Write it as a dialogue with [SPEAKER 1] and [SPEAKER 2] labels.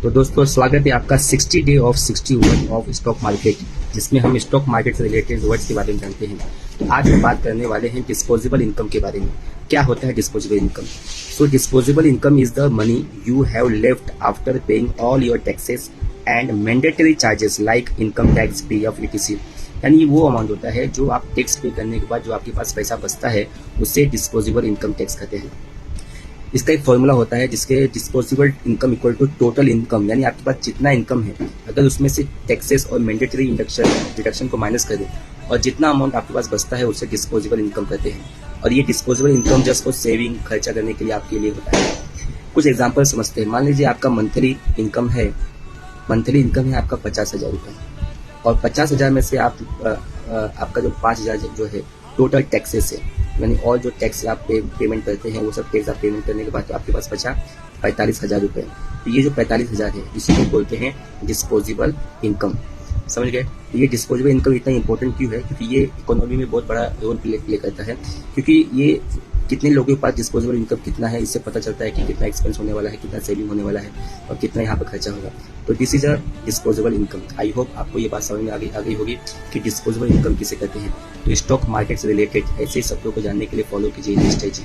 [SPEAKER 1] तो दोस्तों स्वागत है आपका 60 day of 60 word of stock market, जिसमें हम स्टॉक मार्केट से रिलेटेड वर्ड्स के बारे में जानते हैं। तो आज हम बात करने वाले हैं डिस्पोजेबल इनकम के बारे में। क्या होता है disposable income? So disposable income is the money you have left after paying all your taxes and mandatory charges like income tax, PF, etc. यानी वो अमाउंट होता है जो आप टैक्स पे करने के बाद जो आपके पास पैसा बचता है, उसे डिस्पोजेबल इनकम टैक्स कहते हैं। इसका एक फॉर्मूला होता है जिसके disposable income equal to total income, यानी आपके पास जितना इनकम है अगर उसमें से टैक्सेस और मैंडेटरी डिडक्शन को माइनस कर दें और जितना अमाउंट आपके पास बचता है उसे डिस्पोजेबल इनकम कहते हैं। और ये disposable income just for saving, खर्चा करने के लिए आपके लिए होता है। कुछ एग्जाम्पल समझते हैं। मान लीजिए आपका मंथली इनकम है आपका 50,000 रुपये, और 50,000 में से आपका जो 5,000 जो है टोटल टैक्सेस है, यानी और जो टैक्स आप पेमेंट करते हैं वो सब टैक्स आप पेमेंट करने के बाद तो आपके पास बचा 45,000 रुपये। तो ये जो 45,000 है इसी को बोलते हैं डिस्पोजेबल इनकम। समझ गए? ये डिस्पोजेबल इनकम इतना इंपॉर्टेंट क्यों है? क्योंकि ये इकोनॉमी में बहुत बड़ा रोल प्ले करता है। क्योंकि ये कितने लोगों के पास डिस्पोजेबल इनकम कितना है, इससे पता चलता है कि कितना एक्सपेंस होने वाला है, कितना सेविंग होने वाला है और कितना यहाँ पर खर्चा होगा। तो this is a disposable income. I hope आपको ये बात समझ में आ गई होगी कि डिस्पोजेबल इनकम किसे कहते हैं। तो स्टॉक मार्केट से रिलेटेड ऐसे शब्दों को जानने के लिए फॉलो कीजिए स्ट्रेटजी।